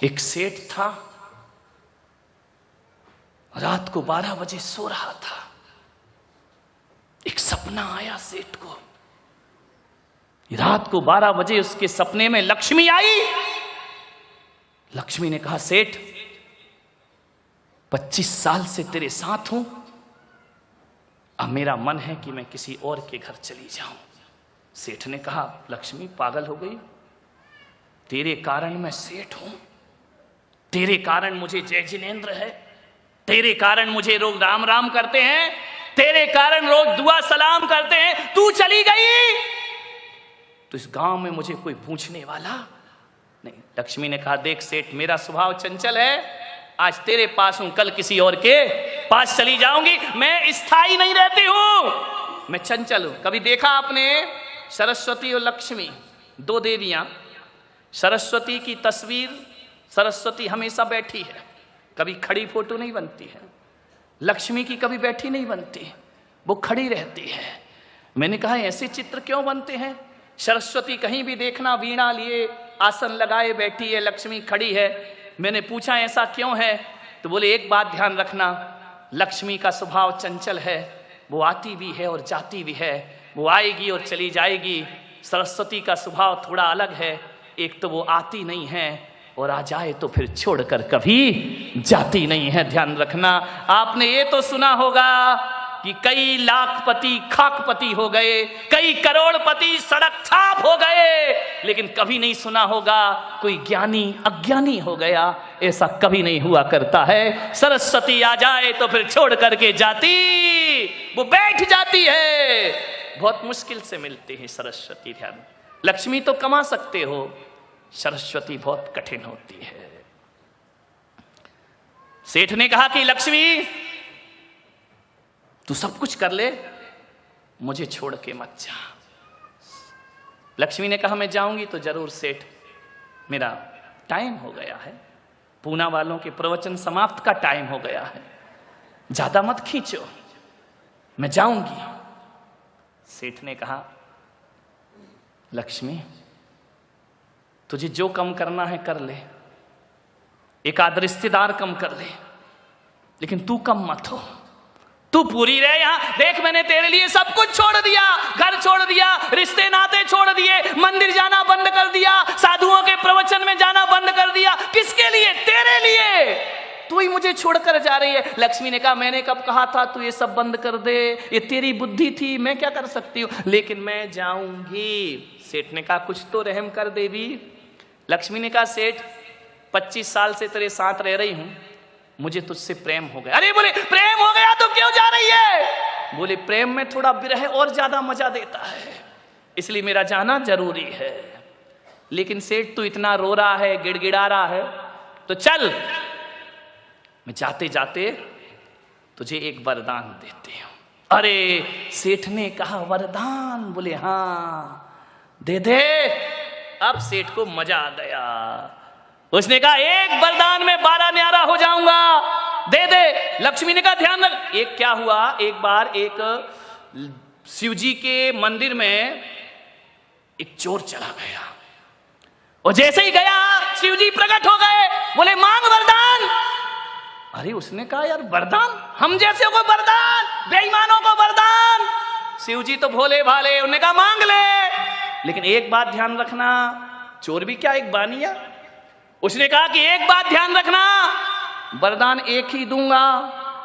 एक सेठ था, रात को 12 बजे सो रहा था। एक सपना आया सेठ को। रात को 12 बजे उसके सपने में लक्ष्मी आई। लक्ष्मी ने कहा, सेठ 25 साल से तेरे साथ हूं, अब मेरा मन है कि मैं किसी और के घर चली जाऊं। सेठ ने कहा, लक्ष्मी पागल हो गई, तेरे कारण मैं सेठ हूं, तेरे कारण मुझे जय जिनेंद्र है, तेरे कारण मुझे लोग राम राम करते हैं, तेरे कारण लोग दुआ सलाम करते हैं, तू चली गई तो इस गांव में मुझे कोई पूछने वाला नहीं। लक्ष्मी ने कहा, देख सेठ, मेरा स्वभाव चंचल है, आज तेरे पास हूं, कल किसी और के पास चली जाऊंगी। मैं स्थायी नहीं रहती हूं, मैं चंचल हूं। कभी देखा आपने सरस्वती और लक्ष्मी, दो देवियां, सरस्वती की तस्वीर, सरस्वती हमेशा बैठी है, कभी खड़ी फोटो नहीं बनती है। लक्ष्मी की कभी बैठी नहीं बनती, वो खड़ी रहती है। मैंने कहा, ऐसे चित्र क्यों बनते हैं? सरस्वती कहीं भी देखना वीणा लिए आसन लगाए बैठी है, लक्ष्मी खड़ी है। मैंने पूछा ऐसा क्यों है? तो बोले, एक बात ध्यान रखना, लक्ष्मी का स्वभाव चंचल है, वो आती भी है और जाती भी है, वो आएगी और चली जाएगी। सरस्वती का स्वभाव थोड़ा अलग है, एक तो वो आती नहीं है और आ जाए तो फिर छोड़कर कभी जाती नहीं है। ध्यान रखना। आपने ये तो सुना होगा कि कई लाखपति खाकपति हो गए, कई करोड़पति सड़क छाप हो गए, लेकिन कभी नहीं सुना होगा कोई ज्ञानी अज्ञानी हो गया। ऐसा कभी नहीं हुआ करता है। सरस्वती आ जाए तो फिर छोड़ करके जाती, वो बैठ जाती है। बहुत मुश्किल से मिलते हैं सरस्वती। ध्यान, लक्ष्मी तो कमा सकते हो, सरस्वती बहुत कठिन होती है। सेठ ने कहा कि लक्ष्मी तू सब कुछ कर ले, मुझे छोड़ के मत जा। लक्ष्मी ने कहा, मैं जाऊंगी तो जरूर सेठ, मेरा टाइम हो गया है, पूना वालों के प्रवचन समाप्त का टाइम हो गया है, ज्यादा मत खींचो, मैं जाऊंगी। सेठ ने कहा, लक्ष्मी तुझे जो कम करना है कर ले, एक आध रिश्तेदार कम कर ले, लेकिन तू कम मत हो, तू पूरी रहे यहां। देख, मैंने तेरे लिए सब कुछ छोड़ दिया, घर छोड़ दिया, रिश्ते नाते छोड़ दिए, मंदिर जाना बंद कर दिया, साधुओं के प्रवचन में जाना बंद कर दिया। किसके लिए? तेरे लिए। तू ही मुझे छोड़कर जा रही है। लक्ष्मी ने कहा, मैंने कब कहा था तू ये सब बंद कर दे, ये तेरी बुद्धि थी, मैं क्या कर सकती हूँ, लेकिन मैं जाऊंगी। सेठ ने कहा, कुछ तो रहम कर देवी। लक्ष्मी ने कहा, सेठ 25 साल से तेरे साथ रह रही हूं, मुझे तुझसे प्रेम हो गया। अरे बोले, प्रेम हो गया तो क्यों जा रही है? बोले, प्रेम में थोड़ा विरह और ज्यादा मजा देता है, इसलिए मेरा जाना जरूरी है। लेकिन सेठ तू इतना रो रहा है, गिड़गिड़ा रहा है, तो चल, मैं जाते जाते तुझे एक वरदान देती हूं। अरे सेठ ने कहा, वरदान? बोले, हाँ दे दे। अब सेठ को मजा आ गया। उसने कहा, एक वरदान में 12 न्यारा हो जाऊंगा, दे दे। लक्ष्मी ने कहा, ध्यान रख। एक क्या हुआ, एक बार एक शिवजी के मंदिर में एक चोर चला गया, और जैसे ही गया शिवजी प्रकट हो गए। बोले, मांग वरदान। अरे उसने कहा, यार वरदान? हम जैसे को वरदान, बेईमानों को वरदान? शिवजी तो भोले भाले, उन्होंने कहा मांग ले, लेकिन एक बात ध्यान रखना। चोर भी क्या एक बानिया? उसने कहा कि एक बात ध्यान रखना, वरदान एक ही दूंगा,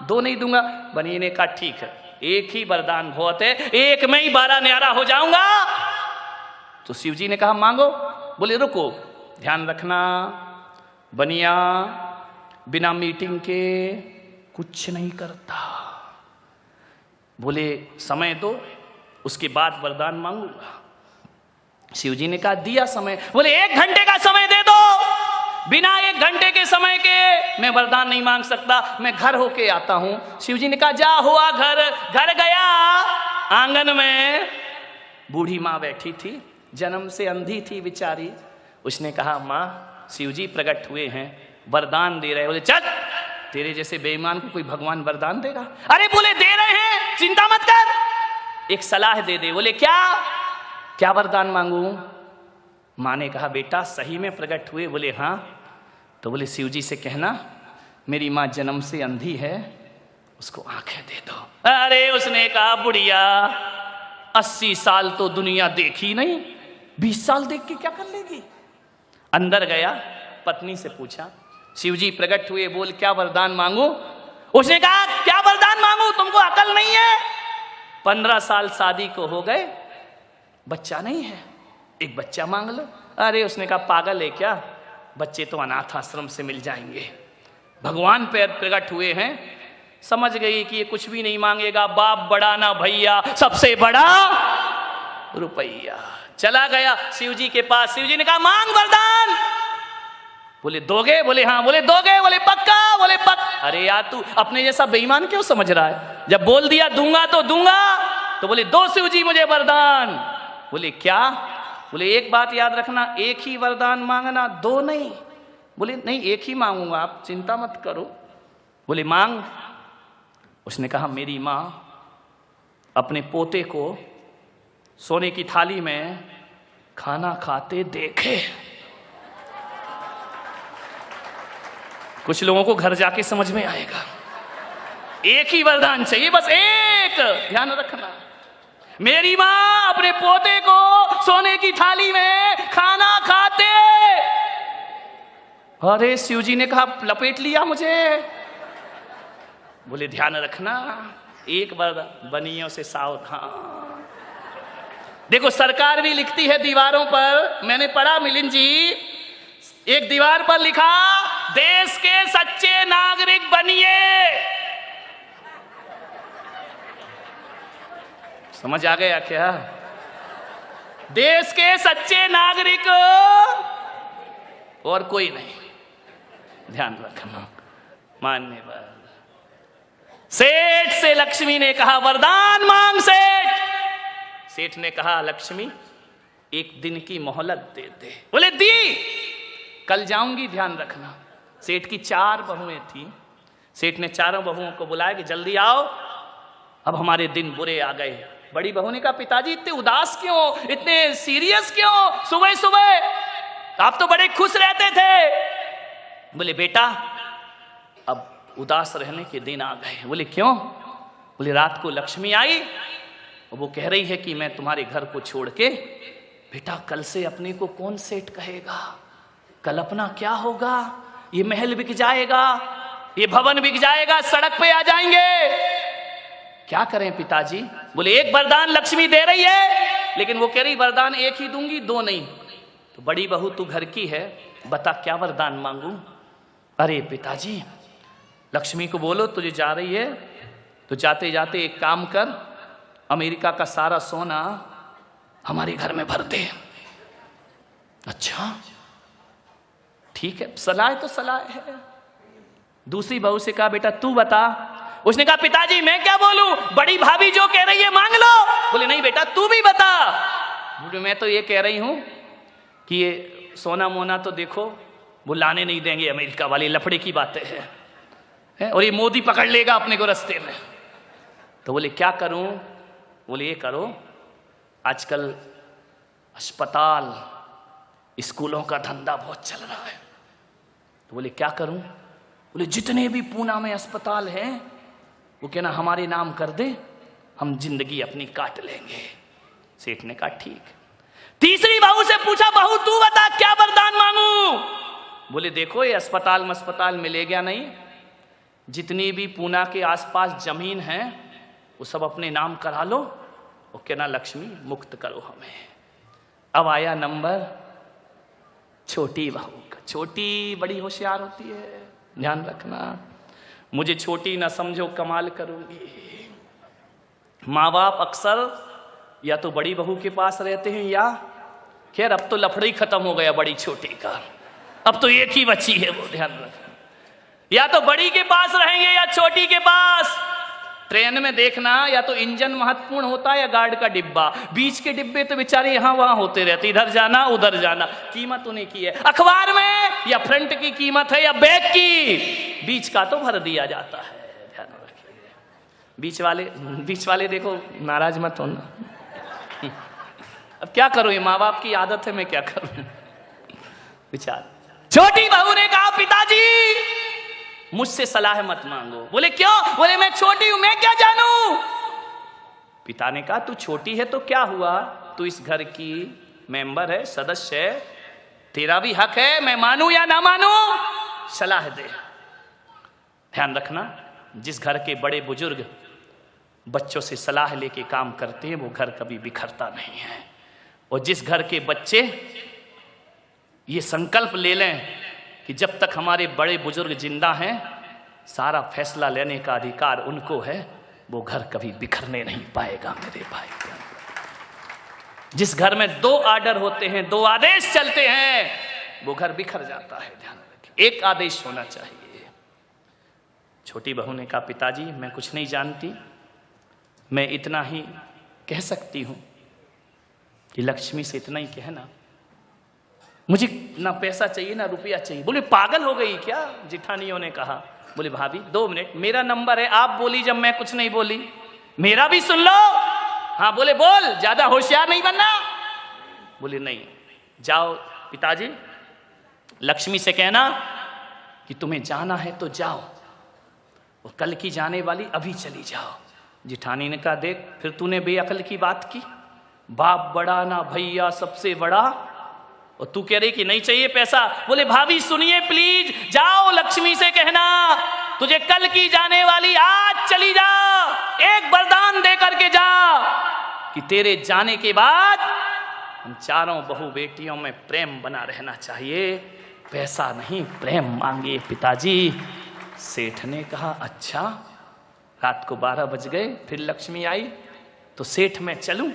दो नहीं दूंगा। बनिए ने कहा, ठीक है, एक ही वरदान बहुत है, एक में ही 12 न्यारा हो जाऊंगा। तो शिवजी ने कहा, मांगो। बोले, रुको, ध्यान रखना, बनिया बिना मीटिंग के कुछ नहीं करता। बोले, समय दो, उसके बाद वरदान मांगूंगा। शिवजी ने कहा, दिया समय। बोले, 1 घंटे का समय दे दो, बिना 1 घंटे के समय के मैं वरदान नहीं मांग सकता, मैं घर होके आता हूं। शिवजी ने कहा, जा हुआ घर। घर गया, आंगन में बूढ़ी माँ बैठी थी, जन्म से अंधी थी बेचारी। उसने कहा, माँ शिवजी प्रकट हुए हैं, वरदान दे रहे। बोले, चल, तेरे जैसे बेईमान को कोई भगवान वरदान देगा? अरे बोले, दे रहे हैं, चिंता मत कर, एक सलाह दे दे। बोले, क्या क्या वरदान मांगू? माँ ने कहा, बेटा सही में प्रकट हुए? बोले, हाँ। तो बोले शिव जी से कहना मेरी माँ जन्म से अंधी है, उसको आंखें दे दो। अरे उसने कहा बुढ़िया 80 साल तो दुनिया देखी नहीं, 20 साल देख के क्या कर लेगी। अंदर गया, पत्नी से पूछा, शिव जी प्रकट हुए, बोल क्या वरदान मांगू। उसने कहा क्या वरदान मांगू, तुमको अकल नहीं है। 15 साल शादी को हो गए, बच्चा नहीं है, एक बच्चा मांग लो। अरे उसने कहा पागल है क्या, बच्चे तो अनाथ आश्रम से मिल जाएंगे। भगवान पैर प्रकट हुए हैं, समझ गई कि ये कुछ भी नहीं मांगेगा, बाप बड़ा ना भैया, सबसे बड़ा रुपया। चला गया शिव जी के पास, शिव जी ने कहा मांग वरदान। बोले दोगे, बोले हाँ, बोले दोगे, बोले पक्का, बोले पक्का। अरे यार तू अपने जैसा बेईमान क्यों समझ रहा है, जब बोल दिया दूंगा तो दूंगा। तो बोले दो शिव जी मुझे वरदान। बोले क्या, बोले एक बात याद रखना, एक ही वरदान मांगना, दो नहीं। बोले नहीं एक ही मांगूंगा, आप चिंता मत करो। बोले मांग। उसने कहा मेरी माँ अपने पोते को सोने की थाली में खाना खाते देखे। कुछ लोगों को घर जाके समझ में आएगा। एक ही वरदान चाहिए, बस एक, ध्यान रखना। मेरी माँ अपने पोते को सोने की थाली में खाना खाते। अरे शिव जी ने कहा लपेट लिया मुझे। बोले ध्यान रखना, एक वरदान, बनियों से सावधान। देखो सरकार भी लिखती है दीवारों पर, मैंने पढ़ा मिलिंद जी, एक दीवार पर लिखा देश के सच्चे नागरिक बनिए। समझ आ गया क्या, देश के सच्चे नागरिक और कोई नहीं, ध्यान रखना। मान्यवर सेठ से लक्ष्मी ने कहा वरदान मांग। सेठ ने कहा लक्ष्मी एक दिन की मोहलत दे दे। बोले दी, कल जाऊंगी, ध्यान रखना। सेठ की 4 बहुएं थी, सेठ ने चारों बहुओं को बुलाया कि जल्दी आओ, अब हमारे दिन बुरे आ गए। बड़ी बहू ने कहा पिताजी इतने उदास क्यों, इतने सीरियस क्यों, सुबह सुबह आप तो बड़े खुश रहते थे। बोले बेटा अब उदास रहने के दिन आ गए। बोले क्यों। बोले रात को लक्ष्मी आई और वो कह रही है कि मैं तुम्हारे घर को छोड़ के, बेटा कल से अपने को कौन सेठ कहेगा, कल अपना क्या होगा, ये महल बिक जाएगा, ये भवन बिक जाएगा, सड़क पे आ जाएंगे, क्या करें पिताजी। बोले एक वरदान लक्ष्मी दे रही है, लेकिन वो कह रही वरदान एक ही दूंगी, दो नहीं। तो बड़ी बहू तू घर की है, बता क्या वरदान मांगू। अरे पिताजी लक्ष्मी को बोलो तुझे जा रही है तो जाते जाते एक काम कर, अमेरिका का सारा सोना हमारे घर में भर दे। अच्छा ठीक है, सलाह तो सलाह है। दूसरी बहू से कहा बेटा तू बता। उसने कहा पिताजी मैं क्या बोलूं, बड़ी भाभी जो कह रही है मांग लो। बोले नहीं बेटा तू भी बता। बोले मैं तो ये कह रही हूं कि ये सोना मोना तो देखो वो लाने नहीं देंगे, अमेरिका वाली लफड़े की बातें हैं, और ये मोदी पकड़ लेगा अपने को रास्ते में। तो बोले क्या करूं। बोले ये करो, आजकल अस्पताल स्कूलों का धंधा बहुत चल रहा है। तो बोले क्या करूं। बोले जितने भी पूना में अस्पताल हैं वो कहना हमारे नाम कर दे, हम जिंदगी अपनी काट लेंगे। सेठ ने कहा ठीक। तीसरी बहू से पूछा बहू तू बता क्या वरदान मांगू। बोले देखो ये अस्पताल मिलेगा नहीं, जितनी भी पूना के आसपास जमीन है वो सब अपने नाम करा लो, वो कहना लक्ष्मी मुक्त करो हमें। अब आया नंबर छोटी बहू का। छोटी बड़ी होशियार होती है, ध्यान रखना, मुझे छोटी ना समझो कमाल करूंगी। माँ बाप अक्सर या तो बड़ी बहू के पास रहते हैं या, खैर अब तो लफड़ा ही खत्म हो गया बड़ी छोटी का, अब तो एक ही बच्ची है वो, ध्यान रखना, या तो बड़ी के पास रहेंगे या छोटी के पास। ट्रेन में देखना या तो इंजन महत्वपूर्ण होता है या गार्ड का डिब्बा, बीच के डिब्बे तो बेचारे यहाँ वहां होते रहते, इधर जाना उधर जाना, कीमत उन्हीं की है। अखबार में या फ्रंट की कीमत है या बैग की, बीच का तो भर दिया जाता है, ध्यान रखिए। बीच वाले देखो नाराज मत होना। अब क्या करो, ये माँ बाप की आदत है, मैं क्या करूं। विचार। छोटी बहू ने कहा पिता मुझसे सलाह मत मांगो। बोले क्यों? बोले मैं छोटी हूं, मैं क्या जानूं। पिता ने कहा तू छोटी है तो क्या हुआ, तू इस घर की मेंबर है, सदस्य है, तेरा भी हक है, मैं मानूं या ना मानूं, सलाह दे। ध्यान रखना, जिस घर के बड़े बुजुर्ग बच्चों से सलाह लेके काम करते हैं वो घर कभी बिखरता नहीं है। और जिस घर के बच्चे ये संकल्प ले लें कि जब तक हमारे बड़े बुजुर्ग जिंदा हैं सारा फैसला लेने का अधिकार उनको है, वो घर कभी बिखरने नहीं पाएगा मेरे भाई। जिस घर में 2 आर्डर होते हैं, 2 आदेश चलते हैं, वो घर बिखर जाता है। ध्यान रखिए, एक आदेश होना चाहिए। छोटी बहू ने कहा पिताजी मैं कुछ नहीं जानती, मैं इतना ही कह सकती हूं कि लक्ष्मी से इतना ही कहना, मुझे ना पैसा चाहिए ना रुपया चाहिए। बोले पागल हो गई क्या, जिठानियों ने कहा। बोले भाभी 2 मिनट, मेरा नंबर है, आप बोली जब मैं कुछ नहीं बोली, मेरा भी सुन लो। हाँ बोले बोल, ज्यादा होशियार नहीं बनना। बोले नहीं, जाओ पिताजी लक्ष्मी से कहना कि तुम्हें जाना है तो जाओ, और कल की जाने वाली अभी चली जाओ। जिठानी ने कहा देख फिर तूने बेअकल की बात की, बाप बड़ा ना भैया सबसे बड़ा, और तू कह रही कि नहीं चाहिए पैसा। बोले भाभी सुनिए प्लीज, जाओ लक्ष्मी से कहना तुझे कल की जाने वाली आज चली जा, एक वरदान दे करके जा कि तेरे जाने के बाद हम चारों बहू बेटियों में प्रेम बना रहना चाहिए, पैसा नहीं प्रेम मांगे पिताजी। सेठ ने कहा अच्छा। रात को 12 बज गए, फिर लक्ष्मी आई तो सेठ मैं चलूं।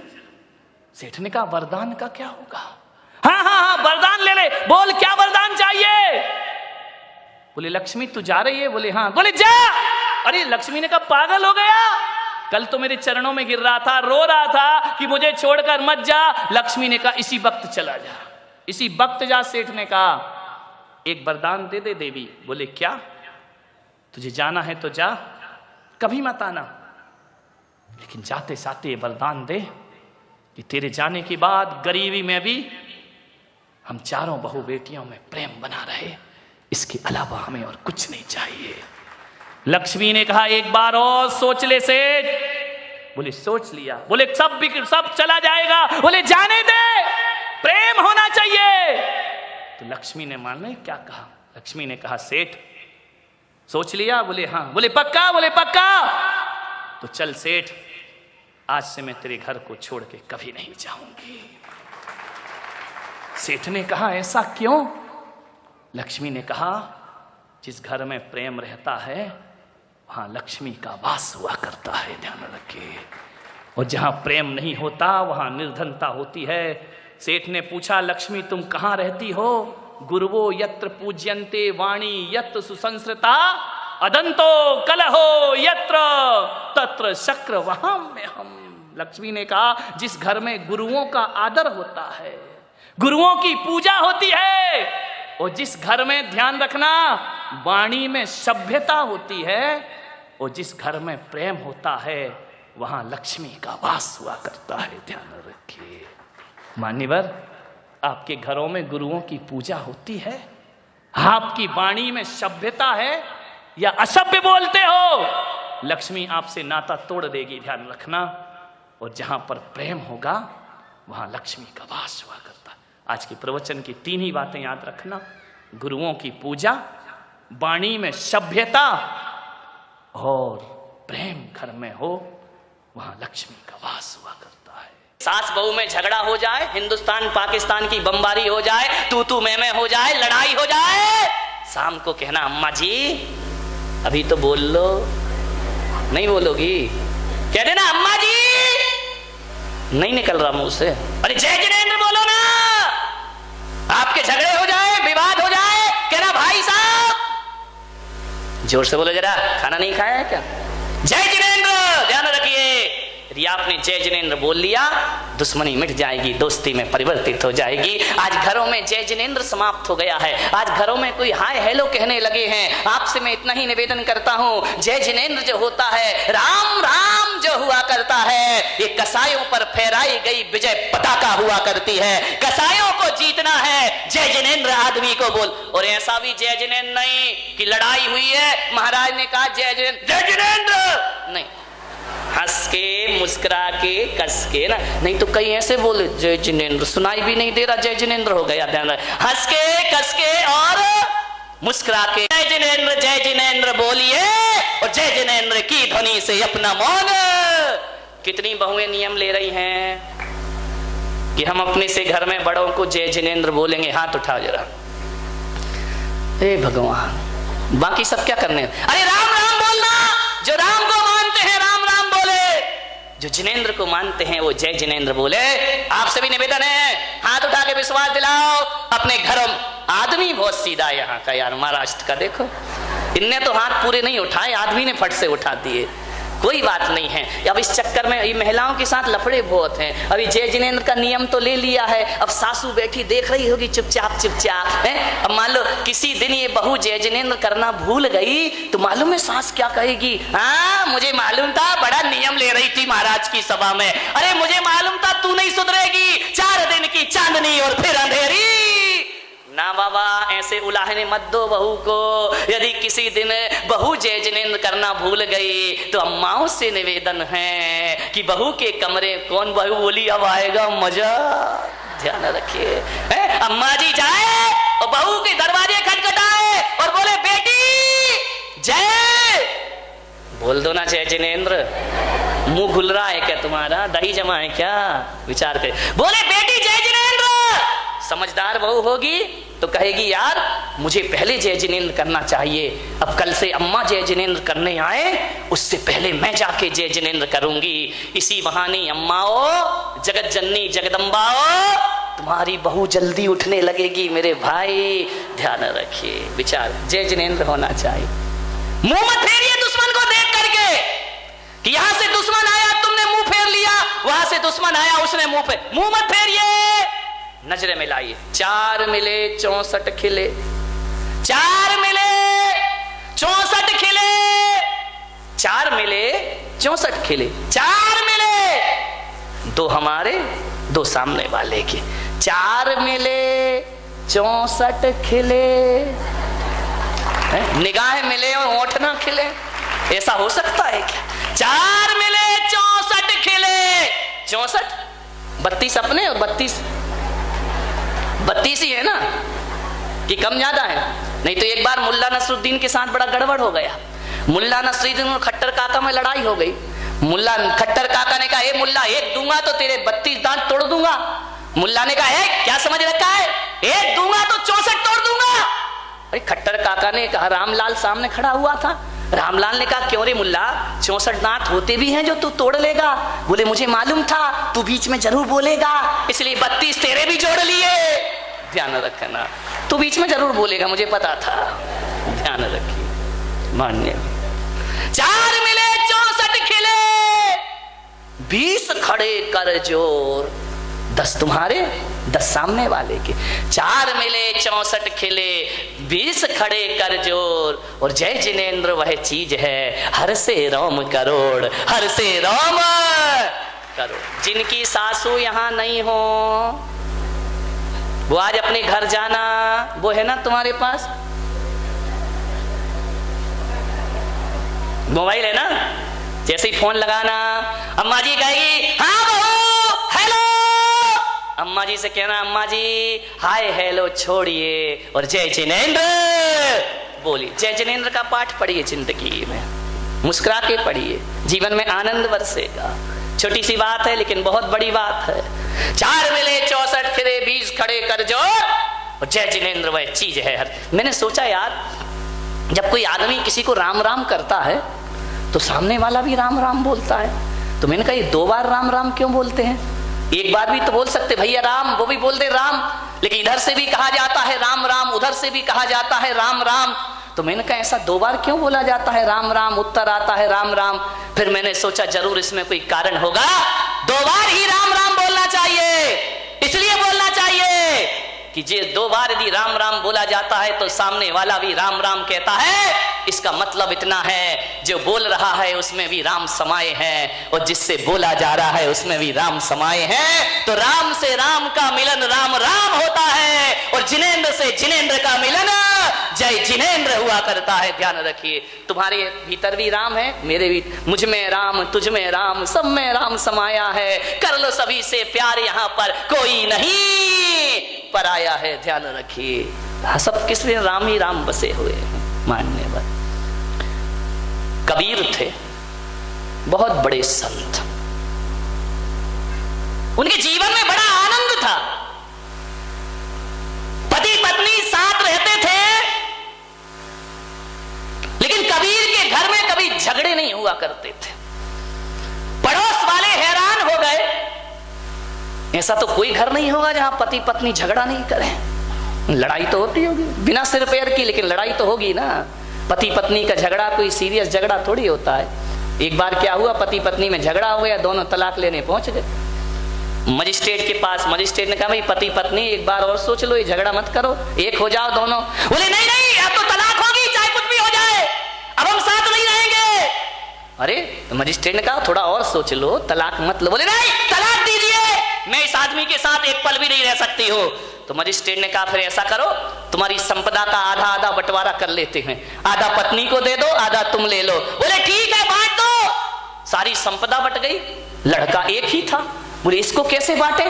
सेठ ने कहा वरदान का क्या होगा। हाँ हाँ हाँ वरदान ले ले, बोल क्या वरदान चाहिए। बोले लक्ष्मी तू जा रही है। बोले हाँ। बोले जा। अरे लक्ष्मी ने कहा पागल हो गया, कल तो मेरे चरणों में गिर रहा था, रो रहा था कि मुझे छोड़कर मत जा। लक्ष्मी ने कहा इसी वक्त चला जा, इसी वक्त जा। सेठ ने कहा एक वरदान दे दे देवी। बोले क्या? तुझे जाना है तो जा, कभी मत आना, लेकिन जाते जाते वरदान दे कि तेरे जाने के बाद गरीबी में भी हम चारों बहू बेटियों में प्रेम बना रहे, इसके अलावा हमें और कुछ नहीं चाहिए। लक्ष्मी ने कहा एक बार और सोच ले सेठ। बोले सोच लिया। बोले सब चला जाएगा। बोले जाने दे, प्रेम होना चाहिए। तो लक्ष्मी ने मालूम है क्या कहा। लक्ष्मी ने कहा सेठ सोच लिया। बोले हाँ। बोले पक्का। बोले पक्का। तो चल सेठ, आज से मैं तेरे घर को छोड़ के कभी नहीं जाऊंगी। सेठ ने कहा ऐसा क्यों? लक्ष्मी ने कहा जिस घर में प्रेम रहता है वहां लक्ष्मी का वास हुआ करता है, ध्यान रखिए। और जहां प्रेम नहीं होता वहां निर्धनता होती है। सेठ ने पूछा लक्ष्मी तुम कहां रहती हो? गुरुवो यत्र पूज्यन्ते वाणी यत्र सुसंस्कृता अदंतो कलहो यत्र तत्र शक्र वहां में हम। लक्ष्मी ने कहा जिस घर में गुरुओं का आदर होता है, गुरुओं की पूजा होती है, और जिस घर में ध्यान रखना वाणी में सभ्यता होती है, और जिस घर में प्रेम होता है वहां लक्ष्मी का वास हुआ करता है, ध्यान रखिए। मान्यवर आपके घरों में गुरुओं की पूजा होती है, आपकी वाणी में सभ्यता है या असभ्य बोलते हो, लक्ष्मी आपसे नाता तोड़ देगी, ध्यान रखना। और जहां पर प्रेम होगा वहां लक्ष्मी का वास हुआ करता है। आज के प्रवचन की 3 ही बातें याद रखना, गुरुओं की पूजा, वाणी में सभ्यता और प्रेम घर में हो वहां लक्ष्मी का वास हुआ करता है। सास बहू में झगड़ा हो जाए, हिंदुस्तान पाकिस्तान की बमबारी हो जाए, तू मैं हो जाए, लड़ाई हो जाए, शाम को कहना अम्मा जी अभी तो बोल लो। नहीं बोलोगी? कह देना अम्मा जी, नहीं निकल रहा मुंह से। अरे जय जिनेंद्र बोलो ना। आपके झगड़े हो जाए, विवाद हो जाए, कहना भाई साहब, जोर से बोलो जरा, खाना नहीं खाया है क्या? जय जिनेंद्र। ध्यान रखिए यदि आपने जय जिनेंद्र बोल लिया, दुश्मनी मिट जाएगी, दोस्ती में परिवर्तित हो जाएगी। आज घरों में जय जिनेंद्र समाप्त हो गया है। आज घरों में कोई हाय हेलो कहने लगे हैं। आपसे मैं इतना ही निवेदन करता हूं, जय जिनेंद्र जो होता है, राम राम जो हुआ करता है, ये कसायों पर फहराई गई विजय पताका हुआ करती है। कसायों को जीतना है, जय जिनेंद्र आदमी को बोल। और ऐसा भी जय जिनेंद्र नहीं कि लड़ाई हुई है, महाराज ने कहा जय जिनेंद्र, जय जिनेंद्र नहीं, हंस के मुस्कुरा के कस के ना, नहीं तो कई ऐसे बोले जय जिनेंद्र, सुनाई भी नहीं दे रहा, जय जिनेंद्र हो गया। ध्यान रहे, हंस के कस के और मुस्कुरा के जय जिनेंद्र बोलिए, और जय जिनेंद्र की ध्वनि से अपना मौन। कितनी बहुएं नियम ले रही हैं कि हम अपने से घर में बड़ों को जय जिनेंद्र बोलेंगे। हाथ उठाओ जरा। हे भगवान, बाकी सब क्या करने? अरे राम राम बोलना, जो राम को मानते हैं राम राम बोले, जो जिनेंद्र को मानते हैं वो जय जिनेंद्र बोले। आपसे भी निवेदन है, हाथ उठा के विश्वास दिलाओ अपने घरों। आदमी बहुत सीधा यहाँ का यार, महाराष्ट्र का देखो, इनने तो हाथ पूरे नहीं उठाए, आदमी ने फट से उठा दिए। कोई बात नहीं है। अब इस चक्कर में ये महिलाओं के साथ लफड़े बहुत हैं। अभी जय जिनेंद्र का नियम तो ले लिया है, अब सासू बैठी देख रही होगी चुपचाप चुपचाप है। अब मान लो किसी दिन ये बहू जय जिनेंद्र करना भूल गई तो मालूम है सास क्या कहेगी? हाँ, मुझे मालूम था, बड़ा नियम ले रही थी महाराज की सभा में। अरे मुझे मालूम था तू नहीं सुधरेगी, 4 दिन की चांदनी और फिर अंधेरी। ना बाबा, ऐसे उलाहने मत दो बहू को। यदि किसी दिन बहू जय जिनेंद्र करना भूल गई तो अम्माओं से निवेदन है कि बहू के कमरे, कौन बहू बोली अब आएगा मजा, ध्यान रखिए। अम्मा जी जाए और बहू के दरवाजे खटखटाए और बोले बेटी जय, बोल दो ना जय जिनेंद्र। मुंह खुल रहा है क्या तुम्हारा? दही जमा है क्या? विचार कर, बोले बेटी जय जिनेंद्र। समझदार बहू होगी तो कहेगी यार मुझे पहले जय जिनेंद्र करना चाहिए, अब कल से अम्मा जय जिनेंद्र करने आए उससे पहले मैं जाके जय जिनेंद्र करूंगी। इसी बहाने अम्माओ, जगत जननी जगदम्बाओ, तुम्हारी बहू जल्दी उठने लगेगी मेरे भाई, ध्यान रखिए। विचार, जय जिनेंद्र होना चाहिए। मुंह मत फेरिए दुश्मन को देख करके कि यहां से दुश्मन आया तुमने मुंह फेर लिया, वहां से दुश्मन आया उसने मुंह फेर, मुंह मत फेरिए, नजरें मिलाइए। 4 मिले 64 खिले, 4 मिले 64 खिले, 4 मिले 64 खिले, 4 मिले 2 हमारे 2 सामने वाले के, 4 मिले 64 खिले। निगाहें मिले और होंठ ना खिले, ऐसा हो सकता है क्या? 4 मिले 64 खिले, 64 32 अपने और 32 ही है ना कि कम ज्यादा है? नहीं तो एक बार मुल्ला नसरुद्दीन के साथ बड़ा गड़बड़ हो गया। मुल्ला नसरुद्दीन और खट्टर काका में लड़ाई हो गई। मुल्ला खट्टर काका ने कहा ए मुल्ला, एक दूंगा तो तेरे 32 दांत तोड़ दूंगा। मुल्ला ने कहा है क्या समझ रखा है, एक दूंगा तो 64 तोड़ दूंगा। अरे खट्टर काका ने कहा, रामलाल सामने खड़ा हुआ था, रामलाल ने कहा क्यों रे मुल्ला, 64 दांत होते भी हैं जो तू तोड़ लेगा? बोले मुझे मालूम था तू बीच में जरूर बोलेगा, इसलिए 32 तेरे भी जोड़ लिए। ध्यान रखना, तू बीच में जरूर बोलेगा, मुझे पता था, ध्यान रखिए। मान्य 4 मिले 64 खिले, 20 खड़े कर जोर, 10 तुम्हारे 10 सामने वाले के। 4 मिले 64 खिले, 20 खड़े कर जोर, और जय जिनेंद्र वह चीज है हर से रोम करोड़, हर से रोम करोड़। जिनकी सासू यहाँ नहीं हो वो आज अपने घर जाना, वो है ना तुम्हारे पास मोबाइल है ना, जैसे ही फोन लगाना अम्मा जी कहेगी हाँ बहू हेलो, अम्मा जी से कहना अम्मा जी हाय हेलो छोड़िए और जय जिनेंद्र बोलिए। जय जिनेंद्र का पाठ पढ़िए, जिंदगी में मुस्कुरा के पढ़िए, जीवन में आनंद बरसेगा। छोटी सी बात है लेकिन बहुत बड़ी बात है। 4 मिले 64 खिले, 20 खड़े कर जोर, और जय जिनेंद्र वह चीज है। मैंने सोचा यार जब कोई आदमी किसी को राम राम करता है तो सामने वाला भी राम राम बोलता है, तो मैंने कहा ये 2 बार राम राम क्यों बोलते हैं? एक बार भी तो बोल सकते भैया राम, वो भी बोल दे राम, लेकिन इधर से भी कहा जाता है राम राम, उधर से भी कहा जाता है राम राम। तो मैंने कहा ऐसा 2 बार क्यों बोला जाता है राम राम, उत्तर आता है राम राम। फिर मैंने सोचा जरूर इसमें कोई कारण होगा, 2 बार ही राम राम बोलना चाहिए। इसलिए बोलना चाहिए कि जे 2 बार यदि राम राम बोला जाता है तो सामने वाला भी राम राम कहता है। इसका मतलब इतना है, जो बोल रहा है उसमें भी राम समाये हैं और जिससे बोला जा रहा है उसमें भी राम समाये हैं। तो राम से राम का मिलन राम राम होता है और जिनेंद्र से जिनेंद्र का मिलन जय जिनेंद्र हुआ करता है। ध्यान रखिए, तुम्हारे भीतर भी राम है, मेरे भी, मुझ में राम, तुझ में राम, सब में राम समाया है। कर लो सभी से प्यार, यहाँ पर कोई नहीं पराया है। ध्यान रखिए, सब किस लिए राम ही राम बसे हुए हैं। मान्यवर कबीर थे, बहुत बड़े संत, उनके जीवन में बड़ा आनंद था। पति पत्नी साथ रहते थे, लेकिन कबीर के घर में कभी झगड़े नहीं हुआ करते थे। पड़ोस वाले हैरान हो गए, ऐसा तो कोई घर नहीं होगा जहां पति पत्नी झगड़ा नहीं करें। लड़ाई तो होती होगी बिना सिर पैर की, लेकिन लड़ाई तो होगी ना। पति पत्नी का झगड़ा कोई सीरियस झगड़ा थोड़ी होता है। एक बार क्या हुआ, पति पत्नी में झगड़ा हो गया, दोनों तलाक लेने पहुंच गए मजिस्ट्रेट के पास। मजिस्ट्रेट ने कहा भाई पति पत्नी एक बार और सोच लो, ये झगड़ा मत करो, एक हो जाओ दोनों। बोले नहीं नहीं, अब तो तलाक होगी, चाहे कुछ भी हो जाए, अब हम साथ नहीं रहेंगे। अरे तो मजिस्ट्रेट ने कहा थोड़ा और सोच लो, तलाक मत लो। बोले नहीं, तलाक दीजिए, मैं इस आदमी के साथ एक पल भी नहीं रह सकती हो। तो मजिस्ट्रेट ने कहा फिर ऐसा करो, तुम्हारी संपदा का आधा आधा बंटवारा कर लेते हैं, आधा पत्नी को दे दो, आधा तुम ले लो। बोले ठीक है, बांट दो। सारी संपदा बट गई। लड़का एक ही था, बोले इसको कैसे बांटे,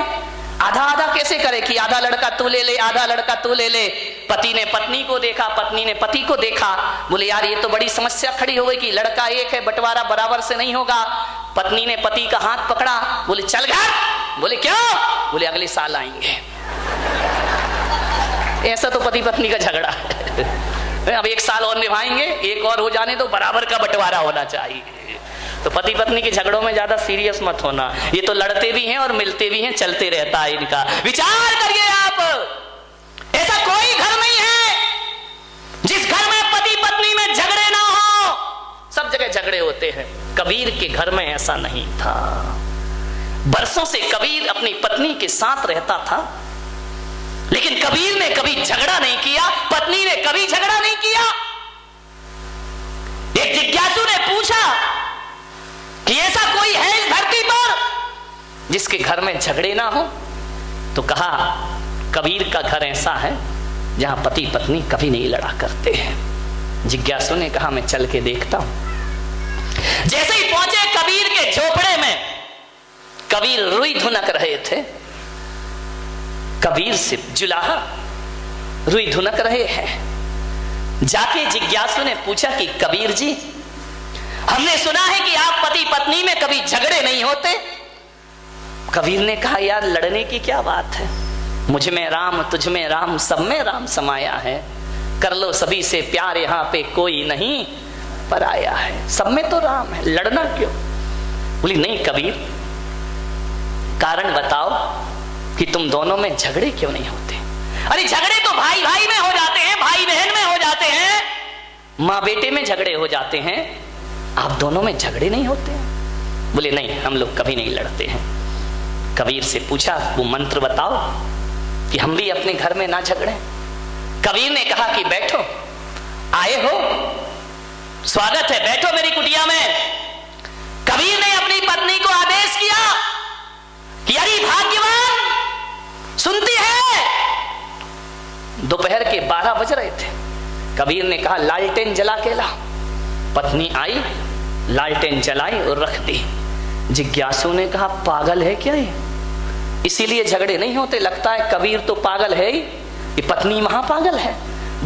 आधा आधा कैसे करे कि आधा लड़का तू ले ले, आधा लड़का तू ले ले। पति ने पत्नी को देखा, पत्नी ने पति को देखा। बोले यार ये तो बड़ी समस्या खड़ी हो गई कि लड़का एक है, बंटवारा बराबर से नहीं होगा। पत्नी ने पति का हाथ पकड़ा, बोले चल घर। बोले क्यों? बोले अगले साल आएंगे। ऐसा तो पति पत्नी का झगड़ा है। अब 1 साल और निभाएंगे, एक और हो जाने तो बराबर का बंटवारा होना चाहिए। तो पति पत्नी के झगड़ों में ज्यादा सीरियस मत होना, ये तो लड़ते भी हैं और मिलते भी हैं, चलते रहता है इनका। विचार करिए आप, ऐसा कोई घर नहीं है जिस घर में पति पत्नी में झगड़े ना हो। सब जगह झगड़े होते हैं, कबीर के घर में ऐसा नहीं था। बरसों से कबीर अपनी पत्नी के साथ रहता था, लेकिन कबीर ने कभी झगड़ा नहीं किया, पत्नी ने कभी झगड़ा नहीं किया। एक जिज्ञासु ने पूछा कि ऐसा कोई है इस धरती पर जिसके घर में झगड़े ना हो? तो कहा कबीर का घर ऐसा है जहां पति पत्नी कभी नहीं लड़ा करते हैं। जिज्ञासु ने कहा मैं चल के देखता हूं। जैसे ही पहुंचे कबीर के झोपड़े में, कबीर रुई धुनक रहे थे। कबीर से जुलाहा रुई धुनक रहे हैं। जाके जिज्ञासु ने पूछा कि कबीर जी, हमने सुना है कि आप पति पत्नी में कभी झगड़े नहीं होते। कबीर ने कहा यार लड़ने की क्या बात है, मुझ में राम, तुझ में राम, सब में राम समाया है। कर लो सभी से प्यार, यहाँ पे कोई नहीं पराया है। सब में तो राम है, लड़ना क्यों? बोली नहीं कबीर, कारण बताओ कि तुम दोनों में झगड़े क्यों नहीं होते? अरे झगड़े तो भाई भाई में हो जाते हैं, भाई बहन में हो जाते हैं, माँ बेटे में झगड़े हो जाते हैं, आप दोनों में झगड़े नहीं होते हैं? बोले नहीं, हम लोग कभी नहीं लड़ते हैं। कबीर से पूछा वो मंत्र बताओ कि हम भी अपने घर में ना झगड़े। कबीर ने कहा कि बैठो, आए हो, स्वागत है, बैठो मेरी कुटिया में। कबीर ने अपनी पत्नी को आदेश किया कि अरे भाग्यवान, सुनती है? दोपहर के 12 बज रहे थे। कबीर ने कहा लालटेन जला के ला। पत्नी आई, लालटेन जलाई और रख दी। जिज्ञासु ने कहा पागल है क्या ये? इसीलिए झगड़े नहीं होते? लगता है कबीर तो पागल है ही, ये पत्नी महापागल है।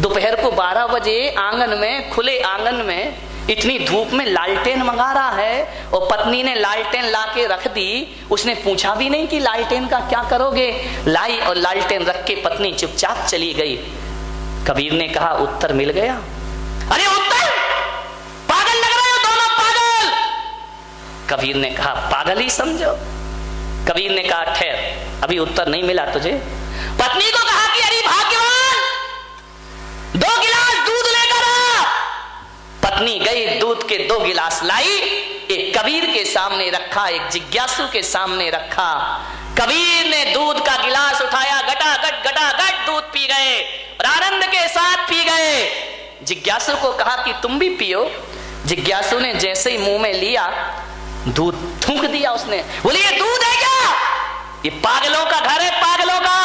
दोपहर को 12 बजे आंगन में, खुले आंगन में, इतनी धूप में लालटेन मंगा रहा है और पत्नी ने लालटेन लाके रख दी। उसने पूछा भी नहीं कि लालटेन का क्या करोगे। लाई और लालटेन रख के पत्नी चुपचाप चली गई। कबीर ने कहा उत्तर मिल गया। अरे उत्तर, पागल लग रहे हो दोनों, पागल। कबीर ने कहा पागल ही समझो। कबीर ने कहा ठहर, अभी उत्तर नहीं मिला तुझे। पत्नी को कहा कि अरे भाग्यवान, 2 गिलास दूध लेकर आ। पत्नी गई, दूध के 2 गिलास लाई, एक कबीर के सामने रखा, एक जिज्ञासु के सामने रखा। कबीर ने दूध का गिलास उठाया, गटागट दूध पी गए और आनंद के साथ पी गए। जिज्ञासु को कहा कि तुम भी पियो। जिज्ञासु ने जैसे ही मुंह में लिया, दूध थूक दिया उसने। बोले ये दूध है क्या? ये पागलों का घर है, पागलों का।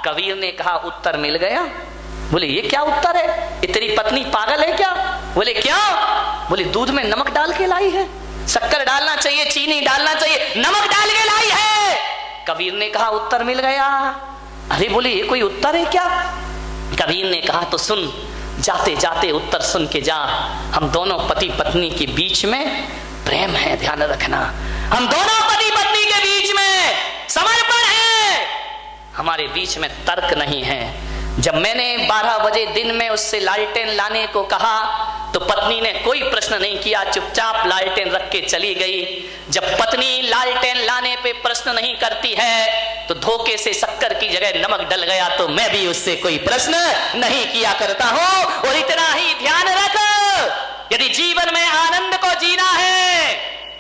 कबीर ने कहा उत्तर मिल गया। बोले ये क्या उत्तर है? ये तेरी पत्नी पागल है क्या? बोले क्यों? बोले दूध में नमक डाल के लाई है, शक्कर डालना चाहिए, चीनी डालना चाहिए, नमक डाल के लाई है। कबीर ने कहा उत्तर मिल गया। अरे बोले ये कोई उत्तर है क्या? कबीर ने कहा तो सुन, जाते जाते उत्तर सुन के जा। हम दोनों पति पत्नी के बीच में प्रेम है, ध्यान रखना। हम दोनों पति पत्नी के बीच में समर्पण है, हमारे बीच में तर्क नहीं है। जब मैंने 12 बजे दिन में उससे लालटेन लाने को कहा तो पत्नी ने कोई प्रश्न नहीं किया, चुपचाप लालटेन रख के चली गई। जब पत्नी लालटेन लाने पे प्रश्न नहीं करती है तो धोखे से शक्कर की जगह नमक डल गया तो मैं भी उससे कोई प्रश्न नहीं किया करता हूं। और इतना ही ध्यान रख, यदि जीवन में आनंद को जीना है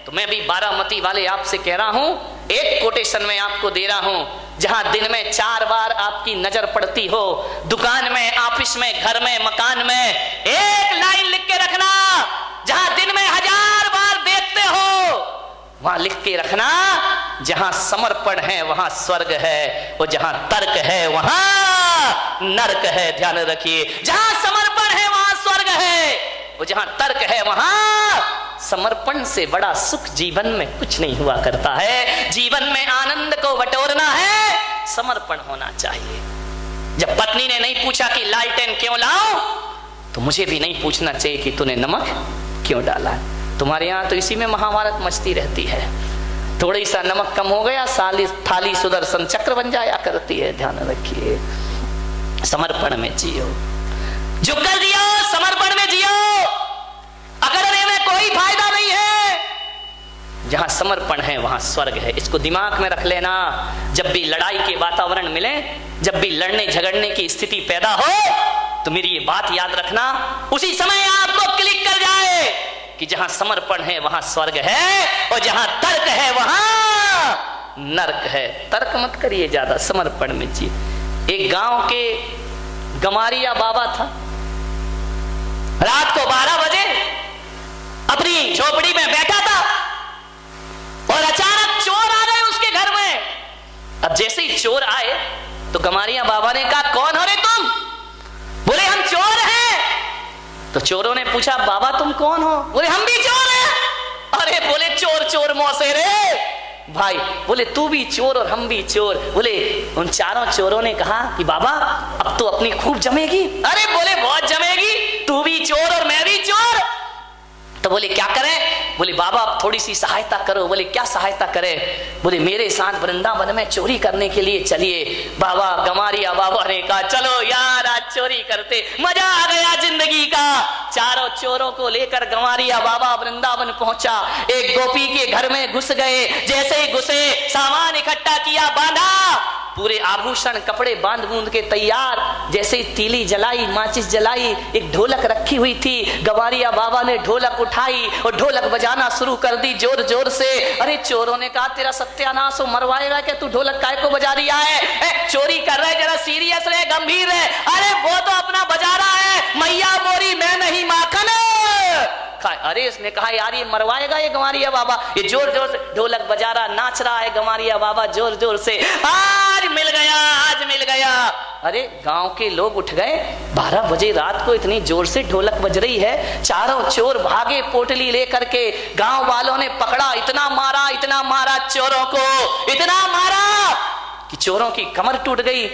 तो मैं भी बारामती वाले आपसे कह रहा हूं, एक कोटेशन में आपको दे रहा हूं। जहां दिन में 4 बार आपकी नजर पड़ती हो, दुकान में, ऑफिस में, घर में, मकान में, एक लाइन लिख के रखना। जहां दिन में 1000 बार देखते हो, वहां लिख के रखना, जहां समर्पण है वहां स्वर्ग है, और जहां तर्क है वहां नरक है। ध्यान रखिए, जहां समर्पण है वहां स्वर्ग है, और जहां तर्क है वहां समर्पण से बड़ा सुख जीवन में कुछ नहीं हुआ करता है। जीवन में आनंद को बटोरना है, समर्पण होना चाहिए। जब पत्नी ने नहीं पूछा कि लालटेन क्यों लाऊं, तो मुझे भी नहीं पूछना चाहिए कि तूने नमक क्यों डाला। तुम्हारे यहां तो इसी में महाभारत मचती रहती है। थोड़ी सा नमक कम हो गया, साली थाली सुदर्शन चक्र बन जाया करती है। ध्यान रखिए, समर्पण में जियो, झुककर जियो, समर्पण में जियो। अगड़ने में कोई फायदा नहीं है। जहां समर्पण है वहां स्वर्ग है। इसको दिमाग में रख लेना। जब भी लड़ाई के वातावरण मिले, जब भी लड़ने झगड़ने की स्थिति पैदा हो, तो मेरी ये बात याद रखना, उसी समय आपको क्लिक कर जाए कि जहां समर्पण है वहां स्वर्ग है, और जहां तर्क है वहां नरक है। तर्क मत करिए ज्यादा, समर्पण में जी। एक गांव के गमारिया बाबा था। रात को 12 बजे अपनी झोपड़ी में बैठा था और अचानक चोर आ गए उसके घर में। अब जैसे ही चोर आए तो गमारिया बाबा ने कहा, कौन हो रे तुम? बोले हम चोर हैं। तो चोरों ने पूछा, बाबा तुम कौन हो? बोले हम भी चोर हैं। अरे बोले चोर चोर मौसे रे भाई। बोले तू भी चोर और हम भी चोर। बोले उन चारों चोरों ने कहा कि बाबा अब तो अपनी खूब जमेगी। अरे बोले बहुत जमेगी, तू भी चोर और मैं भी चोर। तो बोले क्या करें? बोले बाबा अब थोड़ी सी सहायता करो। बोले क्या सहायता करें? बोले मेरे साथ वृंदावन में चोरी करने के लिए चलिए। बाबा गमारिया बाबा ने कहा, चलो यार आज चोरी करते, मजा आ गया जिंदगी का। चारों चोरों को लेकर गमारिया बाबा वृंदावन पहुंचा। एक गोपी के घर में घुस गए। जैसे ही घुसे, सामान इकट्ठा किया, बांधा, पूरे आभूषण कपड़े बांध बूंद के तैयार। जैसे ही तीली जलाई, माचिस जलाई, एक ढोलक रखी हुई थी। गवारिया बाबा ने ढोलक उठाई और ढोलक बजाना शुरू कर दी जोर जोर से। अरे चोरों ने कहा, तेरा सत्यानाश हो, मरवाएगा क्या तू? ढोलक काय को बजा रिया है? चोरी कर रहे, जरा सीरियस रहे, गंभीर है। अरे वो तो अपना बजा रहा है, मैया मोरी मैं नहीं माखन। अरे इसने कहा, यार ये मरवाएगा ये गंवारिया बाबा। ये जोर जोर से ढोलक बजा रहा, नाच रहा है गंवारिया बाबा जोर जोर से। आज मिल गया, आज मिल गया। अरे गांव के लोग उठ गए। 12 बजे रात को इतनी जोर से ढोलक बज रही है। चारों चोर भागे पोटली लेकर के। गांव वालों ने पकड़ा, इतना मारा चोरों को, इतना मारा कि चोरों की कमर टूट गई।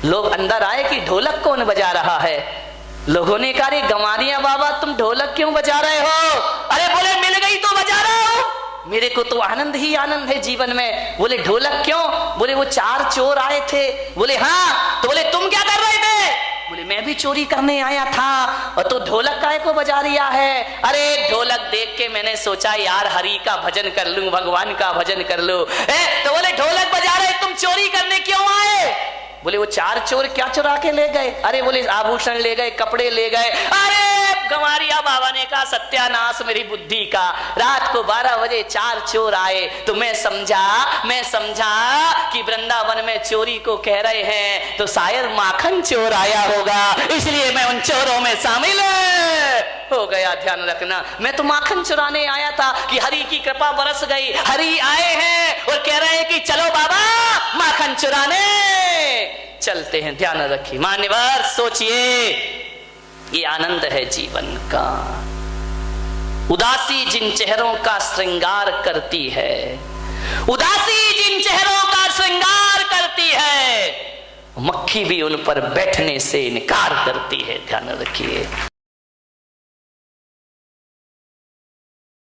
लोग अंदर आए कि ढोलक कौन बजा रहा है। लोगों ने कहा, गंवारिया बाबा तुम ढोलक क्यों बजा रहे हो? अरे बोले मिल गई तो बजा रहा हूं, मेरे को तो आनंद ही आनंद है जीवन में। बोले ढोलक क्यों? बोले वो 4 चोर आए थे। बोले हाँ। तो बोले तुम क्या कर रहे थे? बोले मैं भी चोरी करने आया था। और तो ढोलक काय को बजा रिया है? अरे ढोलक देख के मैंने सोचा यार हरि का भजन कर लूं, भगवान का भजन कर लूं। तो बोले ढोलक बजा रहे, तुम चोरी करने क्यों आए? बोले वो 4 चोर क्या चुरा के ले गए? अरे बोले आभूषण ले गए, कपड़े ले गए। अरे गंवारिया बाबा ने कहा सत्यानाश मेरी बुद्धि का, रात को 12 बजे 4 चोर आए तो मैं समझा कि वृंदावन में चोरी को कह रहे हैं तो शायद माखन चोर आया होगा, इसलिए मैं उन चोरों में शामिल हो गया। ध्यान रखना, मैं तो माखन चुराने आया था कि हरि की कृपा बरस गई, हरि आए हैं और कह रहे हैं कि चलो बाबा माखन चुराने चलते हैं। ध्यान रखिए मान्यवर, सोचिए, ये आनंद है जीवन का। उदासी जिन चेहरों का श्रृंगार करती है, उदासी जिन चेहरों का श्रृंगार करती है, मक्खी भी उन पर बैठने से इनकार करती है। ध्यान रखिए।